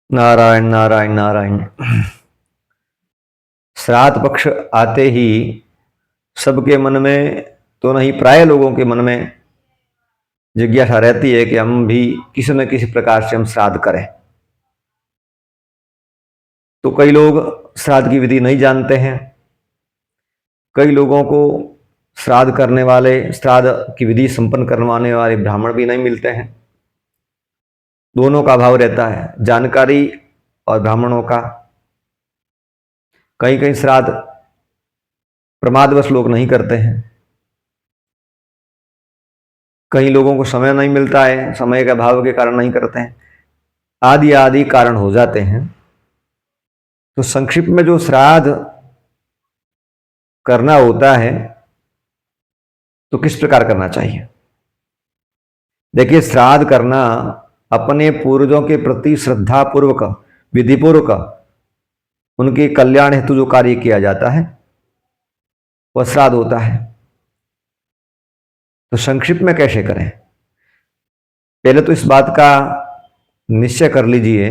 नारायण नारायण नारायण। श्राद्ध पक्ष आते ही सबके मन में तो नहीं, प्राय लोगों के मन में जिज्ञासा रहती है कि हम भी किसी न किसी प्रकार से हम श्राद्ध करें। तो कई लोग श्राद्ध की विधि नहीं जानते हैं, कई लोगों को श्राद्ध करने वाले, श्राद्ध की विधि संपन्न करवाने वाले ब्राह्मण भी नहीं मिलते हैं। दोनों का अभाव रहता है, जानकारी और ब्राह्मणों का। कहीं कहीं श्राद्ध प्रमादवश लोग नहीं करते हैं, कई लोगों को समय नहीं मिलता है, समय के अभाव के कारण नहीं करते हैं, आदि आदि कारण हो जाते हैं। तो संक्षिप्त में जो श्राद्ध करना होता है तो किस प्रकार करना चाहिए? देखिए, श्राद्ध करना अपने पूर्वजों के प्रति श्रद्धा पूर्वक, विधि पूर्वक उनके कल्याण हेतु जो कार्य किया जाता है वह श्राद्ध होता है। तो संक्षिप्त में कैसे करें? पहले तो इस बात का निश्चय कर लीजिए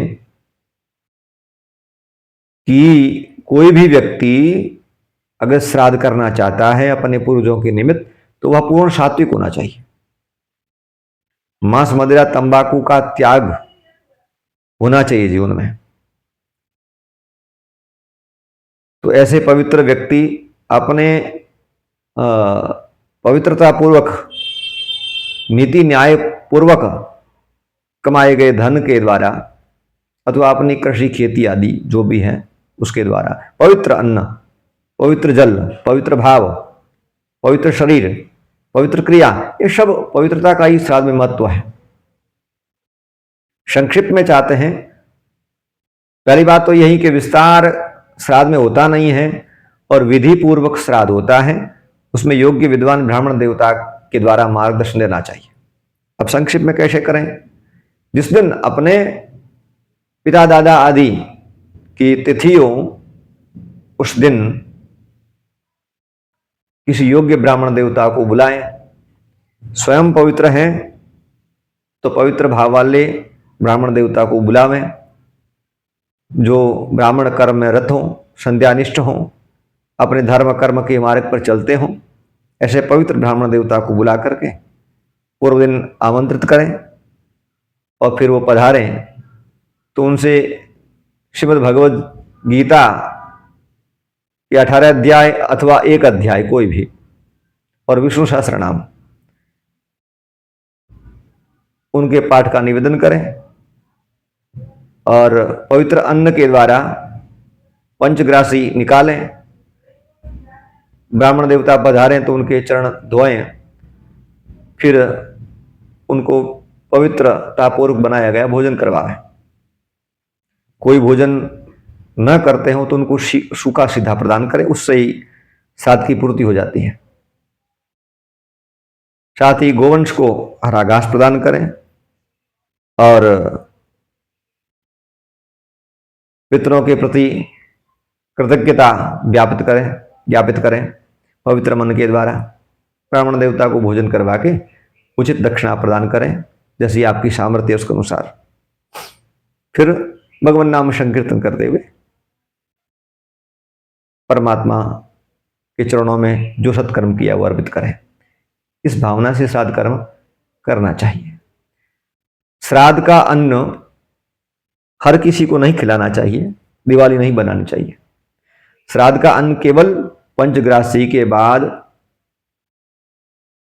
कि कोई भी व्यक्ति अगर श्राद्ध करना चाहता है अपने पूर्वजों के निमित्त तो वह पूर्ण सात्विक होना चाहिए। मांस मदिरा तंबाकू का त्याग होना चाहिए जीवन में। तो ऐसे पवित्र व्यक्ति अपने पवित्रता पूर्वक, नीति न्याय पूर्वक कमाए गए धन के द्वारा अथवा अपनी कृषि खेती आदि जो भी है उसके द्वारा पवित्र अन्न, पवित्र जल, पवित्र भाव, पवित्र शरीर, पवित्र क्रिया, ये सब पवित्रता का ही श्राद्ध में महत्व है। संक्षिप्त में चाहते हैं, पहली बात तो यही कि विस्तार श्राद्ध में होता नहीं है और विधि पूर्वक श्राद्ध होता है, उसमें योग्य विद्वान ब्राह्मण देवता के द्वारा मार्गदर्शन देना चाहिए। अब संक्षिप्त में कैसे करें? जिस दिन अपने पिता दादा आदि की तिथियों, उस दिन किसी योग्य ब्राह्मण देवता को बुलाएं। स्वयं पवित्र हैं तो पवित्र भाव वाले ब्राह्मण देवता को बुलावें, जो ब्राह्मण कर्म में रत हों, संध्यानिष्ठ हों, अपने धर्म कर्म के मार्ग पर चलते हों। ऐसे पवित्र ब्राह्मण देवता को बुला करके पूर्व दिन आमंत्रित करें और फिर वो पधारें तो उनसे श्रीमद् भगवद गीता के 18 अध्याय अथवा एक अध्याय कोई भी और विष्णु सहस्त्रनाम उनके पाठ का निवेदन करें और पवित्र अन्न के द्वारा पंचग्रासी निकालें। ब्राह्मण देवता पधारें तो उनके चरण धोएं, फिर उनको पवित्रतापूर्वक बनाया गया भोजन करवाएं। कोई भोजन न करते हो तो उनको सूखा सीधा प्रदान करें, उससे ही श्राद्ध की पूर्ति हो जाती है। साथ ही गोवंश को हरा घास प्रदान करें और पितरों के प्रति कृतज्ञता ज्ञापित करें पवित्र मन के द्वारा। ब्राह्मण देवता को भोजन करवा के उचित दक्षिणा प्रदान करें जैसी आपकी सामर्थ्य उसके अनुसार। फिर भगवान नाम संकीर्तन करते हुए परमात्मा के चरणों में जो सत्कर्म किया वो अर्पित करें। इस भावना से श्राद्ध कर्म करना चाहिए। श्राद्ध का अन्न हर किसी को नहीं खिलाना चाहिए, दिवाली नहीं बनानी चाहिए। श्राद्ध का अन्न केवल पंचग्रासी के बाद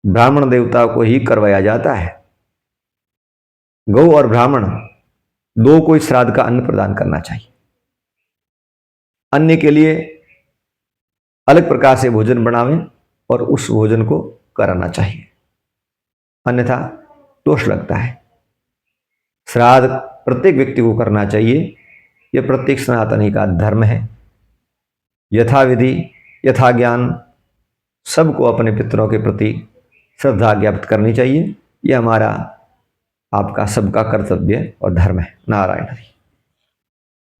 ब्राह्मण देवता को ही करवाया जाता है। गौ और ब्राह्मण दो को श्राद्ध का अन्न प्रदान करना चाहिए। अन्य के लिए अलग प्रकार से भोजन बनावें और उस भोजन को कराना चाहिए, अन्यथा दोष लगता है। श्राद्ध प्रत्येक व्यक्ति को करना चाहिए, यह प्रत्येक सनातनी का धर्म है। यथा विधि यथा ज्ञान सबको अपने पितरों के प्रति श्रद्धा ज्ञापित करनी चाहिए। यह हमारा, आपका सबका कर्तव्य और धर्म है। नारायण हरि।